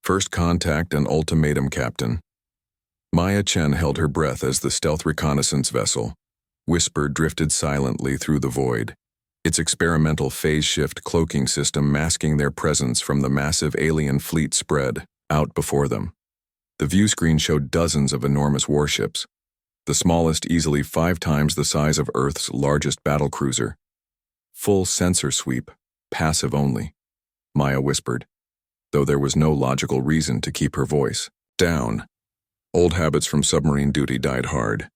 First contact and ultimatum, Captain. Maya Chen held her breath as the stealth reconnaissance vessel, Whisper, drifted silently through the void, its experimental phase-shift cloaking system masking their presence from the massive alien fleet spread out before them. The view screen showed dozens of enormous warships, the smallest easily 5 times the size of Earth's largest battlecruiser. Full sensor sweep, passive only, Maya whispered, though there was no logical reason to keep her voice down. Old habits from submarine duty died hard.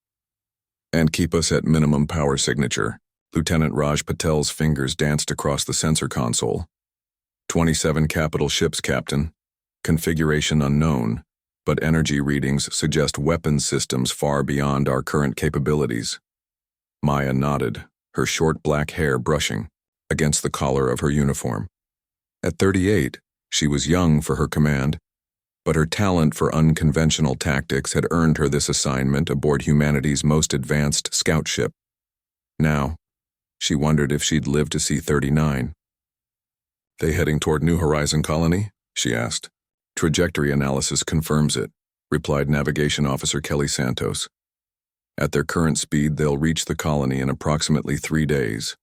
And keep us at minimum power signature. Lieutenant Raj Patel's fingers danced across the sensor console. 27 capital ships, Captain. Configuration unknown, but energy readings suggest weapons systems far beyond our current capabilities. Maya nodded, her short black hair brushing against the collar of her uniform. At 38, she was young for her command, but her talent for unconventional tactics had earned her this assignment aboard humanity's most advanced scout ship. Now, she wondered if she'd live to see 39. "They heading toward New Horizon Colony?" she asked. "Trajectory analysis confirms it," replied Navigation Officer Kelly Santos. "At their current speed, they'll reach the colony in approximately 3 days."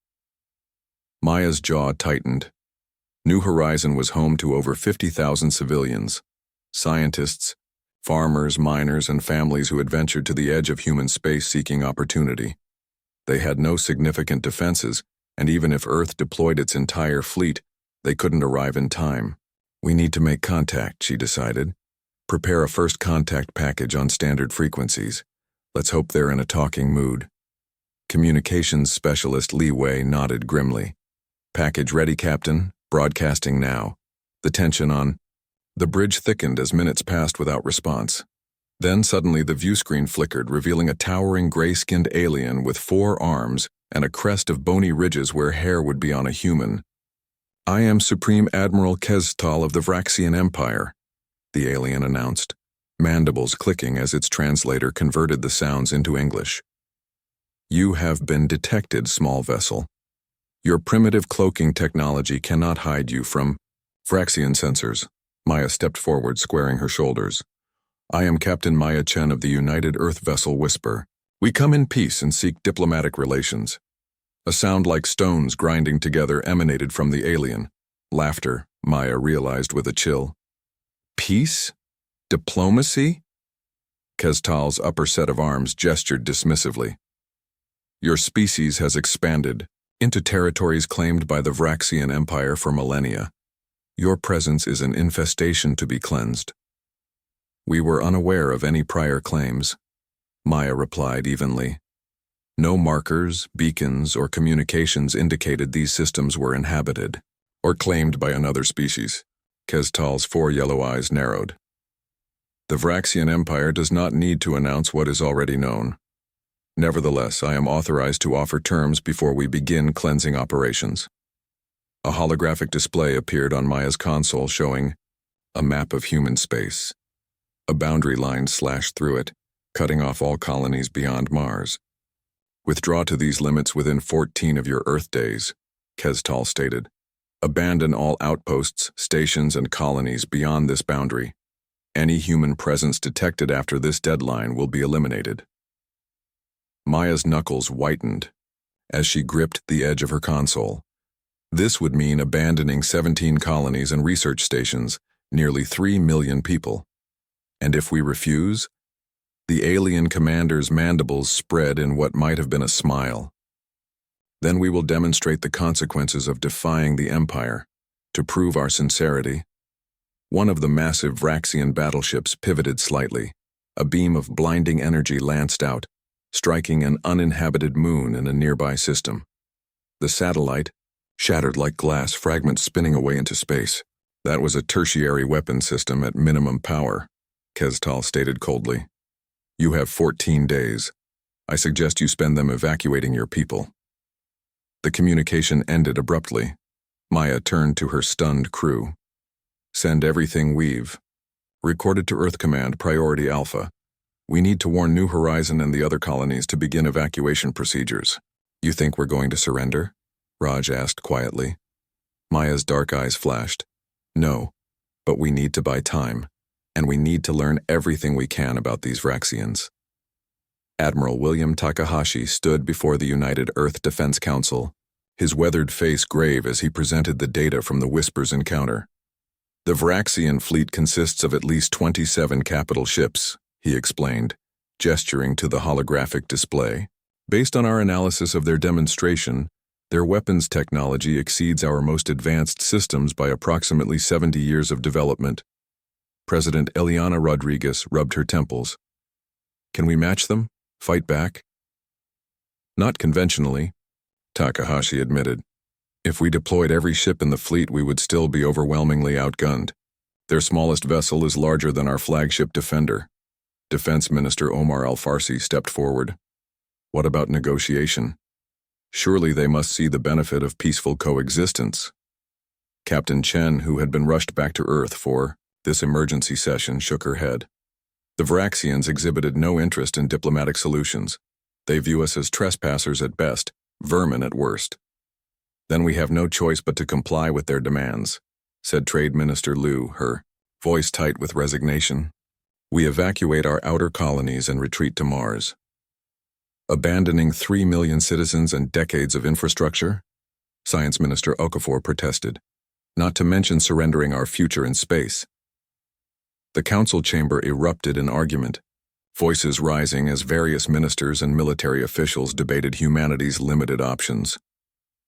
Maya's jaw tightened. New Horizon was home to over 50,000 civilians, scientists, farmers, miners, and families who had ventured to the edge of human space seeking opportunity. They had no significant defenses, and even if Earth deployed its entire fleet, they couldn't arrive in time. "We need to make contact," she decided. "Prepare a first contact package on standard frequencies. Let's hope they're in a talking mood." Communications specialist Li Wei nodded grimly. "Package ready, Captain. Broadcasting now." The tension on the bridge thickened as minutes passed without response. Then suddenly the view screen flickered, revealing a towering gray-skinned alien with 4 arms and a crest of bony ridges where hair would be on a human. "I am Supreme Admiral Kestal of the Vraxian Empire," the alien announced, mandibles clicking as its translator converted the sounds into English. "You have been detected, small vessel. Your primitive cloaking technology cannot hide you from Vraxian sensors." Maya stepped forward, squaring her shoulders. "I am Captain Maya Chen of the United Earth vessel Whisper. We come in peace and seek diplomatic relations." A sound like stones grinding together emanated from the alien. Laughter, Maya realized with a chill. "Peace? Diplomacy?" Kestal's upper set of arms gestured dismissively. "Your species has expanded into territories claimed by the Vraxian Empire for millennia. Your presence is an infestation to be cleansed." "We were unaware of any prior claims," Maya replied evenly. No markers, beacons, or communications indicated these systems were inhabited or claimed by another species. Kestal's 4 yellow eyes narrowed. "The Vraxian Empire does not need to announce what is already known. Nevertheless, I am authorized to offer terms before we begin cleansing operations." A holographic display appeared on Maya's console showing a map of human space. A boundary line slashed through it, cutting off all colonies beyond Mars. "Withdraw to these limits within 14 of your Earth days," Kestal stated. "Abandon all outposts, stations, and colonies beyond this boundary. Any human presence detected after this deadline will be eliminated." Maya's knuckles whitened as she gripped the edge of her console. This would mean abandoning 17 colonies and research stations, nearly 3 million people. And if we refuse? The alien commander's mandibles spread in what might have been a smile. "Then we will demonstrate the consequences of defying the Empire. To prove our sincerity." One of the massive Vraxian battleships pivoted slightly. A beam of blinding energy lanced out, striking an uninhabited moon in a nearby system. The satellite shattered like glass fragments spinning away into space. "That was a tertiary weapon system at minimum power," Kestal stated coldly. "You have 14 days. I suggest you spend them evacuating your people." The communication ended abruptly. Maya turned to her stunned crew. "Send everything we've recorded to Earth Command Priority Alpha. We need to warn New Horizon and the other colonies to begin evacuation procedures." "You think we're going to surrender?" Raj asked quietly. Maya's dark eyes flashed. "No, But we need to buy time, and we need to learn everything we can about these Vraxians. Admiral William Takahashi stood before the United Earth Defense Council, his weathered face grave as he presented the data from the Whispers encounter. The Vraxian fleet consists of at least 27 capital ships, he explained, gesturing to the holographic display. Based on our analysis of their demonstration, their weapons technology exceeds our most advanced systems by approximately 70 years of development. President Eliana Rodriguez rubbed her temples. Can we match them? Fight back? Not conventionally, Takahashi admitted. If we deployed every ship in the fleet, we would still be overwhelmingly outgunned. Their smallest vessel is larger than our flagship Defender. Defense Minister Omar Al-Farsi stepped forward. What about negotiation? Surely they must see the benefit of peaceful coexistence. Captain Chen, who had been rushed back to Earth for this emergency session, shook her head. The Vraxians exhibited no interest in diplomatic solutions. They view us as trespassers at best, vermin at worst. Then we have no choice but to comply with their demands, said Trade Minister Liu, her voice tight with resignation. We evacuate our outer colonies and retreat to Mars. Abandoning 3 million citizens and decades of infrastructure? Science Minister Okafor protested. Not to mention surrendering our future in space. The council chamber erupted in argument, voices rising as various ministers and military officials debated humanity's limited options.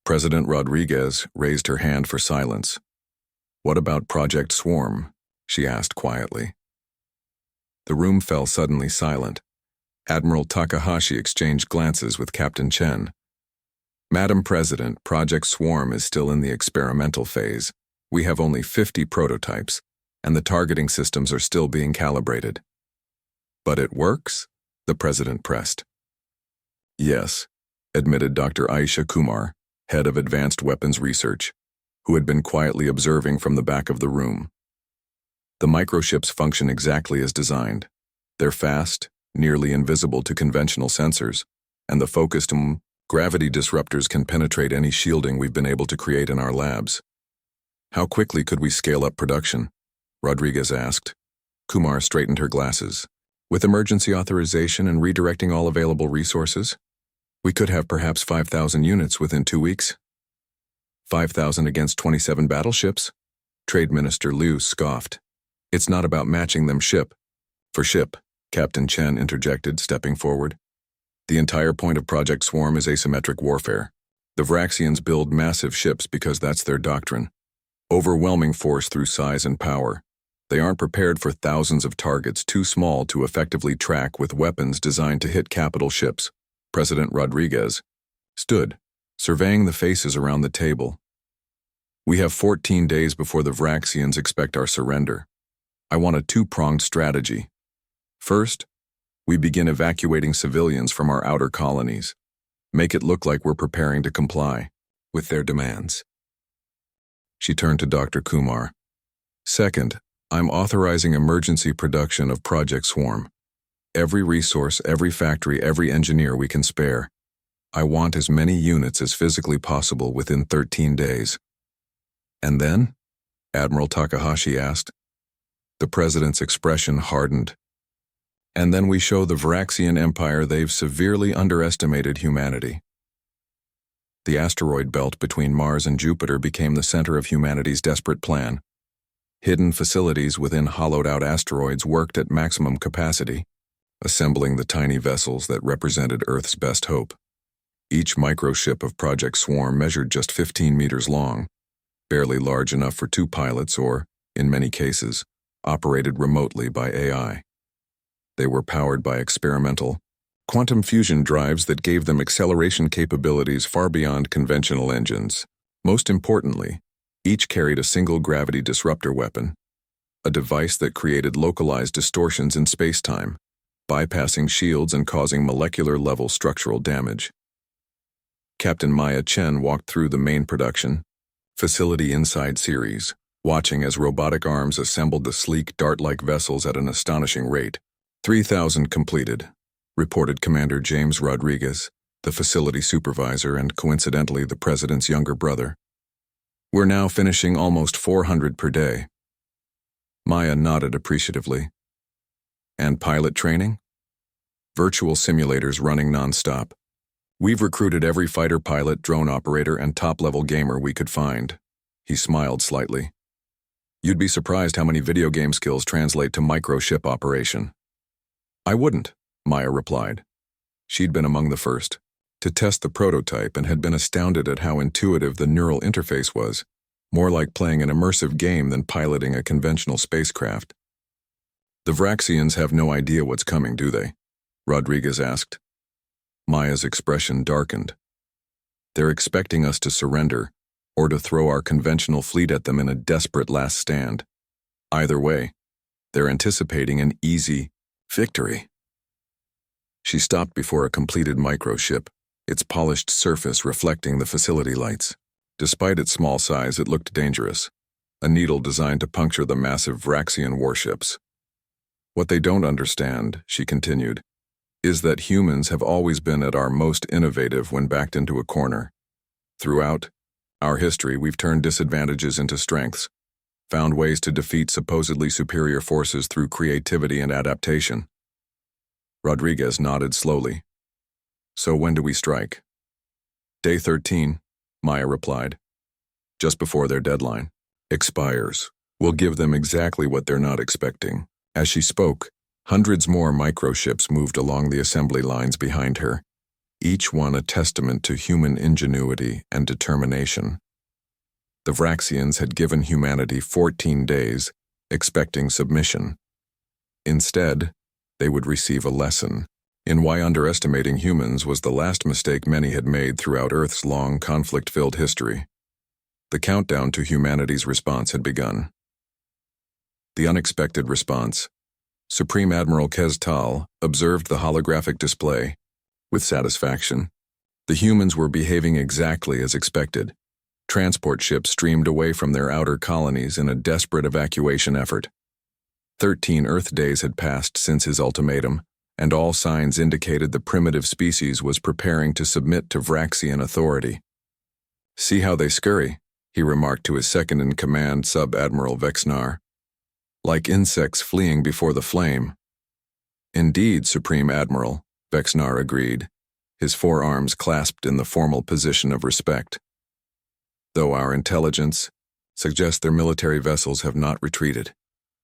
President Rodriguez raised her hand for silence. What about Project Swarm? She asked quietly. The room fell suddenly silent. Admiral Takahashi exchanged glances with Captain Chen. Madam President, Project Swarm is still in the experimental phase. We have only 50 prototypes, and the targeting systems are still being calibrated. But it works? The President pressed. Yes, admitted Dr. Aisha Kumar, head of Advanced Weapons Research, who had been quietly observing from the back of the room. The microships function exactly as designed. They're fast, nearly invisible to conventional sensors, and the focused gravity disruptors can penetrate any shielding we've been able to create in our labs. How quickly could we scale up production? Rodriguez asked. Kumar straightened her glasses. With emergency authorization and redirecting all available resources, we could have perhaps 5,000 units within 2 weeks. 5,000 against 27 battleships? Trade Minister Liu scoffed. It's not about matching them ship for ship, Captain Chen interjected, stepping forward. The entire point of Project Swarm is asymmetric warfare. The Vraxians build massive ships because that's their doctrine. Overwhelming force through size and power. They aren't prepared for thousands of targets too small to effectively track with weapons designed to hit capital ships. President Rodriguez stood, surveying the faces around the table. We have 14 days before the Vraxians expect our surrender. I want a two-pronged strategy. First, we begin evacuating civilians from our outer colonies. Make it look like we're preparing to comply with their demands. She turned to Dr. Kumar. Second, I'm authorizing emergency production of Project Swarm. Every resource, every factory, every engineer we can spare. I want as many units as physically possible within 13 days. And then? Admiral Takahashi asked. The President's expression hardened. And then we show the Vraxian Empire they've severely underestimated humanity. The asteroid belt between Mars and Jupiter became the center of humanity's desperate plan. Hidden facilities within hollowed-out asteroids worked at maximum capacity, assembling the tiny vessels that represented Earth's best hope. Each microship of Project Swarm measured just 15 meters long, barely large enough for 2 pilots or, in many cases, operated remotely by AI. They were powered by experimental, quantum fusion drives that gave them acceleration capabilities far beyond conventional engines. Most importantly, each carried a single gravity disruptor weapon, a device that created localized distortions in space-time, bypassing shields and causing molecular-level structural damage. Captain Maya Chen walked through the main production, Facility Inside series, watching as robotic arms assembled the sleek, dart-like vessels at an astonishing rate. 3,000 completed, reported Commander James Rodriguez, the facility supervisor and coincidentally the President's younger brother. We're now finishing almost 400 per day. Maya nodded appreciatively. And pilot training? Virtual simulators running non-stop. We've recruited every fighter pilot, drone operator, and top-level gamer we could find. He smiled slightly. You'd be surprised how many video game skills translate to microship operation. I wouldn't, Maya replied. She'd been among the first to test the prototype and had been astounded at how intuitive the neural interface was, more like playing an immersive game than piloting a conventional spacecraft. The Vraxians have no idea what's coming, do they? Rodriguez asked. Maya's expression darkened. They're expecting us to surrender, or to throw our conventional fleet at them in a desperate last stand. Either way, they're anticipating an easy victory. She stopped before a completed microship, its polished surface reflecting the facility lights. Despite its small size, it looked dangerous, a needle designed to puncture the massive Vraxian warships. What they don't understand, she continued, is that humans have always been at our most innovative when backed into a corner. Throughout our history, we've turned disadvantages into strengths, found ways to defeat supposedly superior forces through creativity and adaptation. Rodriguez nodded slowly. So when do we strike? Day 13, Maya replied. Just before their deadline expires. We'll give them exactly what they're not expecting. As she spoke, hundreds more microships moved along the assembly lines behind her, each one a testament to human ingenuity and determination. The Vraxians had given humanity 14 days, expecting submission. Instead, they would receive a lesson in why underestimating humans was the last mistake many had made throughout Earth's long, conflict-filled history. The countdown to humanity's response had begun. The unexpected response. Supreme Admiral Kestal observed the holographic display with satisfaction. The humans were behaving exactly as expected. Transport ships streamed away from their outer colonies in a desperate evacuation effort. 13 Earth days had passed since his ultimatum, and all signs indicated the primitive species was preparing to submit to Vraxian authority. See how they scurry, he remarked to his second-in-command Sub-Admiral Vexnar. Like insects fleeing before the flame. Indeed, Supreme Admiral, Vexnar agreed, his forearms clasped in the formal position of respect. Though our intelligence suggests their military vessels have not retreated,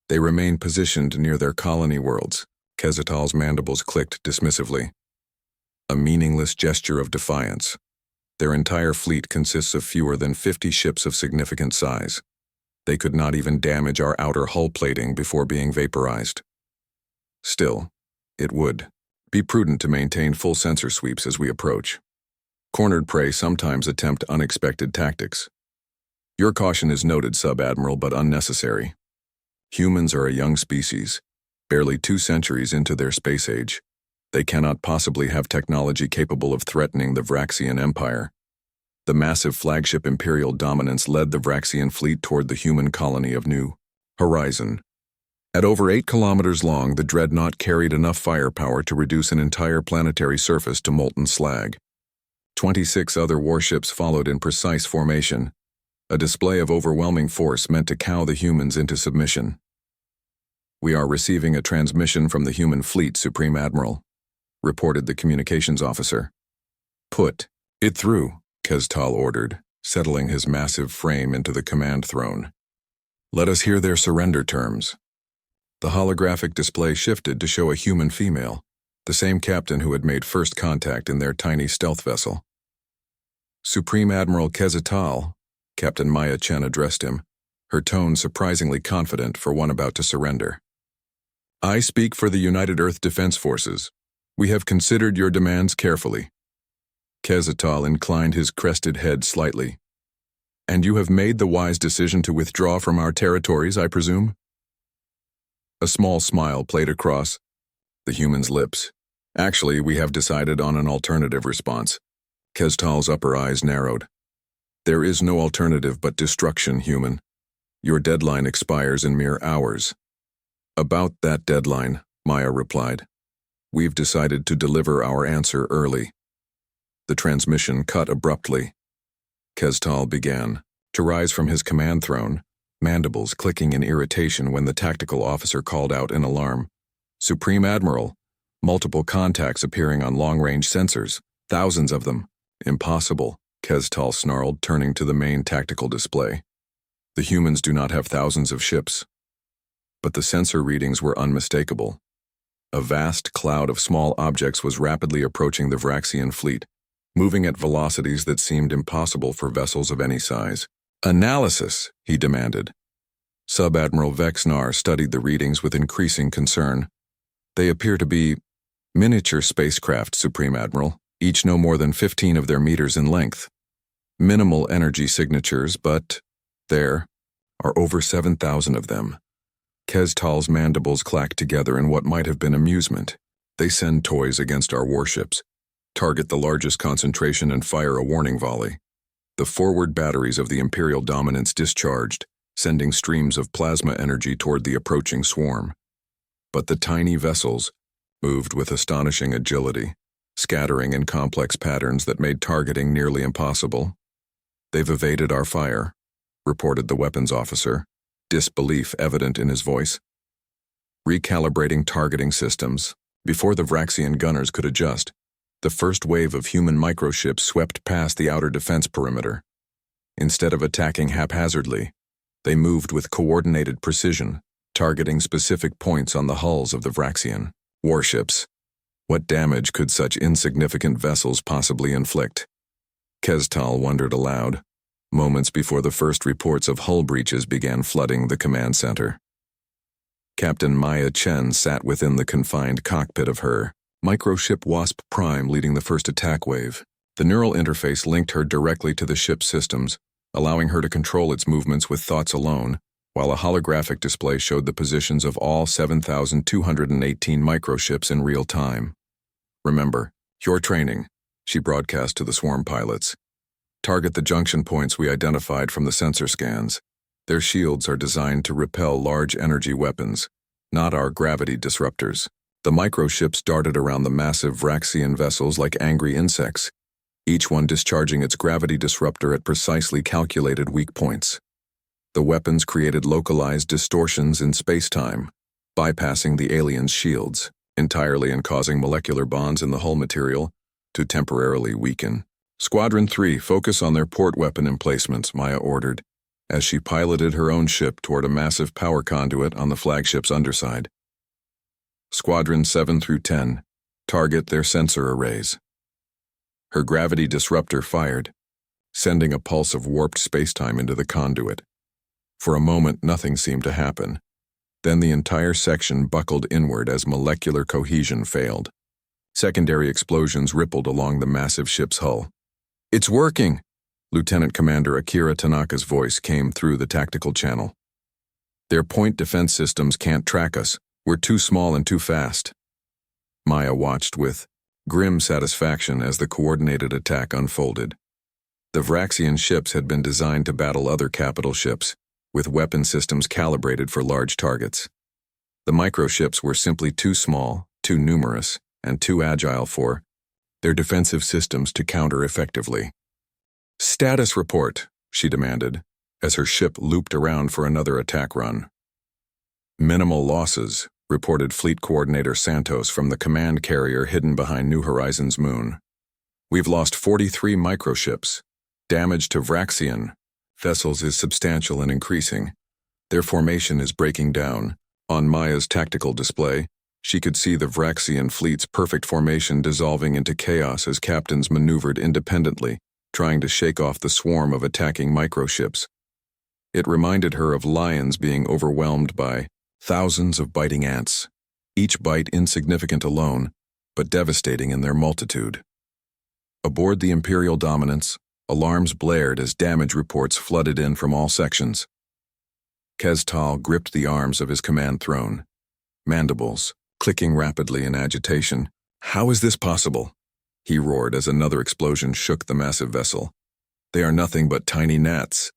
they remain positioned near their colony worlds. Kezital's mandibles clicked dismissively. A meaningless gesture of defiance. Their entire fleet consists of fewer than 50 ships of significant size. They could not even damage our outer hull plating before being vaporized. Still, it would be prudent to maintain full sensor sweeps as we approach. Cornered prey sometimes attempt unexpected tactics. Your caution is noted, Sub-Admiral, but unnecessary. Humans are a young species, barely 2 centuries into their space age. They cannot possibly have technology capable of threatening the Vraxian Empire. The massive flagship Imperial dominance led the Vraxian fleet toward the human colony of New Horizon. At over 8 kilometers long, the dreadnought carried enough firepower to reduce an entire planetary surface to molten slag. 26 other warships followed in precise formation, a display of overwhelming force meant to cow the humans into submission. We are receiving a transmission from the human fleet, Supreme Admiral, reported the communications officer. Put it through, Kestal ordered, settling his massive frame into the command throne. Let us hear their surrender terms. The holographic display shifted to show a human female, the same captain who had made first contact in their tiny stealth vessel. Supreme Admiral Kezital, Captain Maya Chen addressed him, her tone surprisingly confident for one about to surrender. I speak for the United Earth Defense Forces. We have considered your demands carefully. Kezital inclined his crested head slightly. And you have made the wise decision to withdraw from our territories, I presume? A small smile played across the human's lips. Actually, we have decided on an alternative response. Kestal's upper eyes narrowed. There is no alternative but destruction, human. Your deadline expires in mere hours. About that deadline, Maya replied. We've decided to deliver our answer early. The transmission cut abruptly. Kestal began to rise from his command throne, mandibles clicking in irritation when the tactical officer called out in alarm. "Supreme Admiral!" Multiple contacts appearing on long-range sensors, thousands of them. "Impossible," Kestal snarled, turning to the main tactical display. "The humans do not have thousands of ships." But the sensor readings were unmistakable. A vast cloud of small objects was rapidly approaching the Vraxian fleet, moving at velocities that seemed impossible for vessels of any size. "Analysis," he demanded. Sub-Admiral Vexnar studied the readings with increasing concern. "They appear to be miniature spacecraft, Supreme Admiral, each no more than 15 of their meters in length. Minimal energy signatures, but there are over 7,000 of them." Kestal's mandibles clacked together in what might have been amusement. "They send toys against our warships, target the largest concentration and fire a warning volley. The forward batteries of the Imperial Dominance discharged, sending streams of plasma energy toward the approaching swarm. But the tiny vessels moved with astonishing agility, scattering in complex patterns that made targeting nearly impossible. "They've evaded our fire," reported the weapons officer, disbelief evident in his voice. Recalibrating targeting systems. Before the Vraxian gunners could adjust, the first wave of human microships swept past the outer defense perimeter. Instead of attacking haphazardly, they moved with coordinated precision, targeting specific points on the hulls of the Vraxian warships. What damage could such insignificant vessels possibly inflict? Kestal wondered aloud, moments before the first reports of hull breaches began flooding the command center. Captain Maya Chen sat within the confined cockpit of her microship Wasp Prime, leading the first attack wave. The neural interface linked her directly to the ship's systems, allowing her to control its movements with thoughts alone, while a holographic display showed the positions of all 7,218 microships in real time. "Remember, your training," she broadcast to the swarm pilots. "Target the junction points we identified from the sensor scans. Their shields are designed to repel large energy weapons, not our gravity disruptors." The microships darted around the massive Vraxian vessels like angry insects, each one discharging its gravity disruptor at precisely calculated weak points. The weapons created localized distortions in space-time, bypassing the aliens' shields entirely and causing molecular bonds in the hull material to temporarily weaken. "Squadron 3, focus on their port weapon emplacements," Maya ordered, as she piloted her own ship toward a massive power conduit on the flagship's underside. "Squadron 7 through 10, target their sensor arrays." Her gravity disruptor fired, sending a pulse of warped spacetime into the conduit. For a moment, nothing seemed to happen. Then the entire section buckled inward as molecular cohesion failed. Secondary explosions rippled along the massive ship's hull. "It's working!" Lieutenant Commander Akira Tanaka's voice came through the tactical channel. "Their point defense systems can't track us. We're too small and too fast." Maya watched with grim satisfaction as the coordinated attack unfolded. The Vraxian ships had been designed to battle other capital ships, with weapon systems calibrated for large targets. The microships were simply too small, too numerous, and too agile for their defensive systems to counter effectively. "Status report," she demanded, as her ship looped around for another attack run. "Minimal losses," reported Fleet Coordinator Santos from the command carrier hidden behind New Horizons' moon. "We've lost 43 microships. Damage to Vraxian vessels is substantial and increasing. Their formation is breaking down." On Maya's tactical display, she could see the Vraxian fleet's perfect formation dissolving into chaos as captains maneuvered independently, trying to shake off the swarm of attacking microships. It reminded her of lions being overwhelmed by thousands of biting ants, each bite insignificant alone, but devastating in their multitude. Aboard the Imperial Dominance, alarms blared as damage reports flooded in from all sections. Kestal gripped the arms of his command throne, mandibles clicking rapidly in agitation. "How is this possible?" he roared as another explosion shook the massive vessel. "They are nothing but tiny gnats."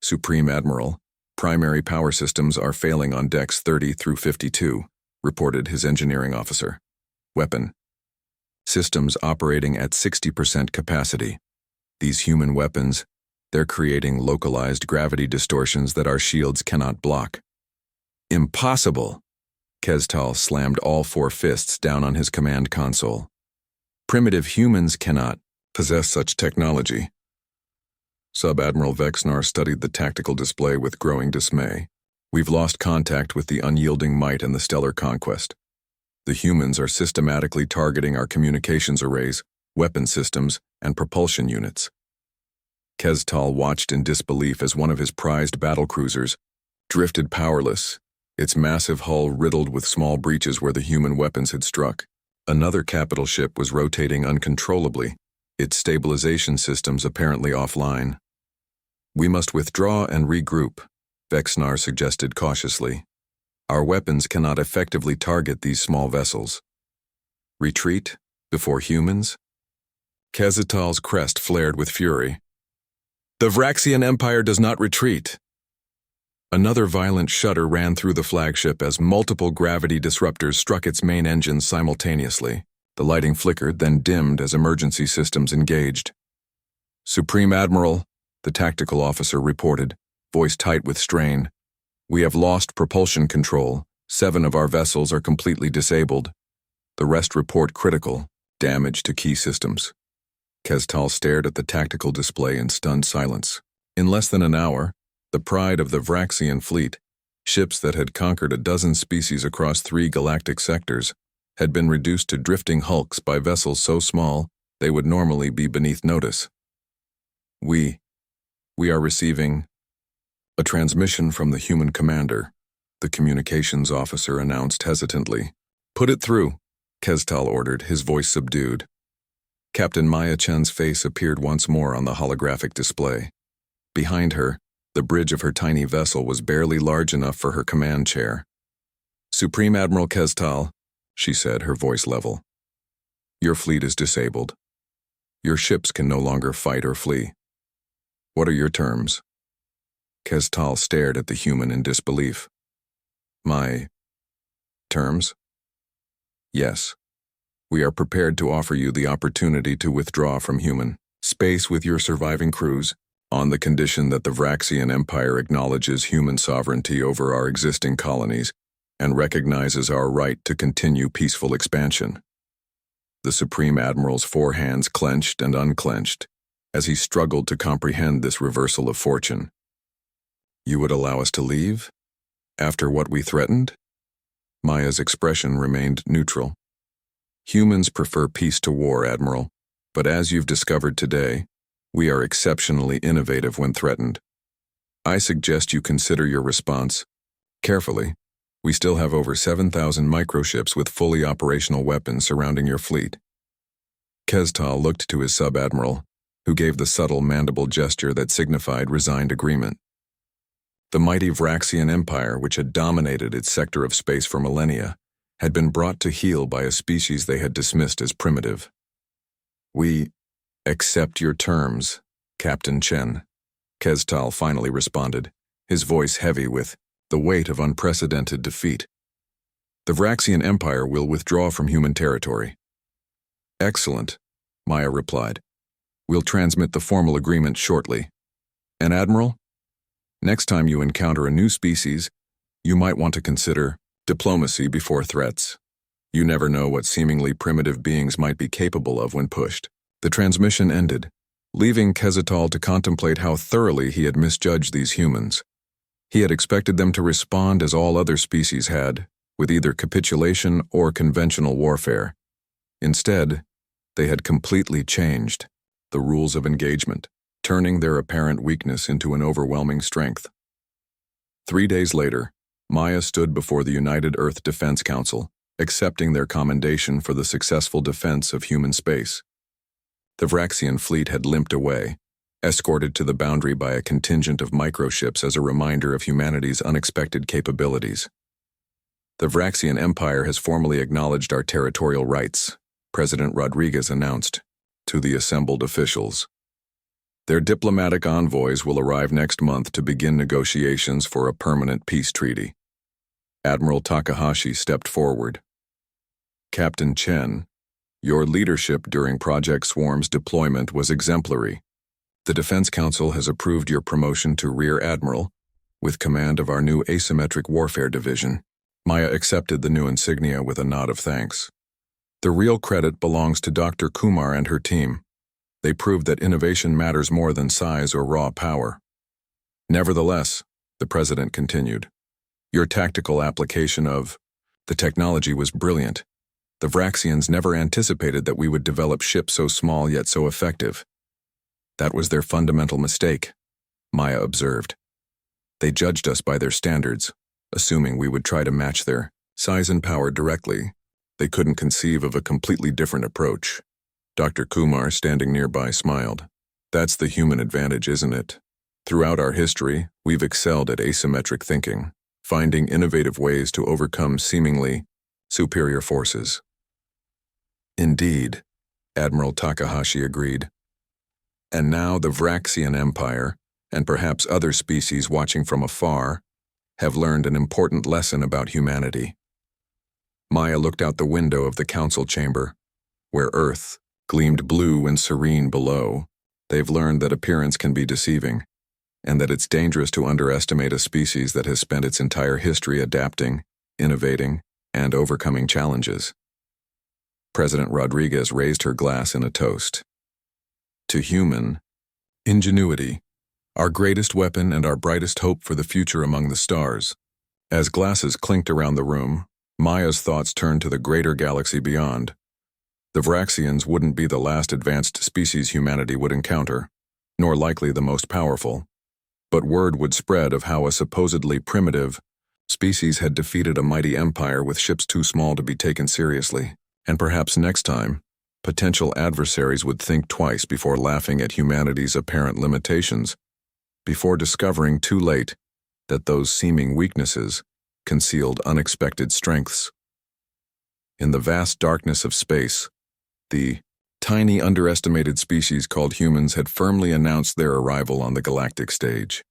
"Supreme Admiral, primary power systems are failing on decks 30 through 52, reported his engineering officer. "Weapon systems operating at 60% capacity. These human weapons, They're creating localized gravity distortions that our shields cannot block. Impossible! Kestal slammed all four fists down on his command console. Primitive humans cannot possess such technology. Sub-Admiral Vexnar studied the tactical display with growing dismay. We've lost contact with the unyielding might and the stellar conquest. The humans are systematically targeting our communications arrays, weapon systems, and propulsion units. Kestal watched in disbelief as one of his prized battlecruisers drifted powerless, its massive hull riddled with small breaches where the human weapons had struck. Another capital ship was rotating uncontrollably, its stabilization systems apparently offline. We must withdraw and regroup, Vexnar suggested cautiously. Our weapons cannot effectively target these small vessels. Retreat? Before humans? Kestal's crest flared with fury. The Vraxian Empire does not retreat. Another violent shudder ran through the flagship as multiple gravity disruptors struck its main engines simultaneously. The lighting flickered, then dimmed as emergency systems engaged. Supreme Admiral, the tactical officer reported, voice tight with strain. We have lost propulsion control. 7 of our vessels are completely disabled. The rest report critical, damage to key systems. Kestal stared at the tactical display in stunned silence. In less than an hour, the pride of the Vraxian fleet, ships that had conquered a dozen species across 3 galactic sectors, had been reduced to drifting hulks by vessels so small they would normally be beneath notice. We are receiving a transmission from the human commander, the communications officer announced hesitantly. Put it through, Kestal ordered, his voice subdued. Captain Maya Chen's face appeared once more on the holographic display. Behind her, the bridge of her tiny vessel was barely large enough for her command chair. Supreme Admiral Kestal, she said, her voice level. Your fleet is disabled. Your ships can no longer fight or flee. What are your terms? Kestal stared at the human in disbelief. My terms? Yes. We are prepared to offer you the opportunity to withdraw from human space with your surviving crews, on the condition that the Vraxian Empire acknowledges human sovereignty over our existing colonies and recognizes our right to continue peaceful expansion. The Supreme Admiral's 4 hands clenched and unclenched as he struggled to comprehend this reversal of fortune. You would allow us to leave? After what we threatened? Maya's expression remained neutral. Humans prefer peace to war, Admiral, but as you've discovered today, we are exceptionally innovative when threatened. I suggest you consider your response carefully. We still have over 7,000 microships with fully operational weapons surrounding your fleet. Kestal looked to his sub-admiral, who gave the subtle mandible gesture that signified resigned agreement. The mighty Vraxian Empire, which had dominated its sector of space for millennia, had been brought to heel by a species they had dismissed as primitive. We accept your terms, Captain Chen, Kestal finally responded, his voice heavy with the weight of unprecedented defeat. The Vraxian Empire will withdraw from human territory. Excellent, Maya replied. We'll transmit the formal agreement shortly. And Admiral, next time you encounter a new species, you might want to consider diplomacy before threats. You never know what seemingly primitive beings might be capable of when pushed. The transmission ended, leaving Kestal to contemplate how thoroughly he had misjudged these humans. He had expected them to respond as all other species had, with either capitulation or conventional warfare. Instead, they had completely changed the rules of engagement, turning their apparent weakness into an overwhelming strength. 3 days later, Maya stood before the United Earth Defense Council, accepting their commendation for the successful defense of human space. The Vraxian fleet had limped away, escorted to the boundary by a contingent of microships as a reminder of humanity's unexpected capabilities. The Vraxian Empire has formally acknowledged our territorial rights, President Rodriguez announced to the assembled officials. Their diplomatic envoys will arrive next month to begin negotiations for a permanent peace treaty. Admiral Takahashi stepped forward. Captain Chen, your leadership during Project Swarm's deployment was exemplary. The Defense Council has approved your promotion to Rear Admiral, with command of our new Asymmetric Warfare Division. Maya accepted the new insignia with a nod of thanks. The real credit belongs to Dr. Kumar and her team. They proved that innovation matters more than size or raw power. Nevertheless, the President continued, your tactical application of the technology was brilliant. The Vraxians never anticipated that we would develop ships so small yet so effective. That was their fundamental mistake, Maya observed. They judged us by their standards, assuming we would try to match their size and power directly. They couldn't conceive of a completely different approach. Dr. Kumar, standing nearby, smiled. That's the human advantage, isn't it? Throughout our history, we've excelled at asymmetric thinking, finding innovative ways to overcome seemingly superior forces. Indeed, Admiral Takahashi agreed. And now the Vraxian Empire, and perhaps other species watching from afar, have learned an important lesson about humanity. Maya looked out the window of the council chamber, where Earth gleamed blue and serene below. They've learned that appearance can be deceiving, and that it's dangerous to underestimate a species that has spent its entire history adapting, innovating, and overcoming challenges. President Rodriguez raised her glass in a toast. To human ingenuity, our greatest weapon and our brightest hope for the future among the stars. As glasses clinked around the room, Maya's thoughts turned to the greater galaxy beyond. The Vraxians wouldn't be the last advanced species humanity would encounter, nor likely the most powerful. But word would spread of how a supposedly primitive species had defeated a mighty empire with ships too small to be taken seriously. And perhaps next time, potential adversaries would think twice before laughing at humanity's apparent limitations, before discovering too late that those seeming weaknesses concealed unexpected strengths. In the vast darkness of space, the tiny underestimated species called humans had firmly announced their arrival on the galactic stage.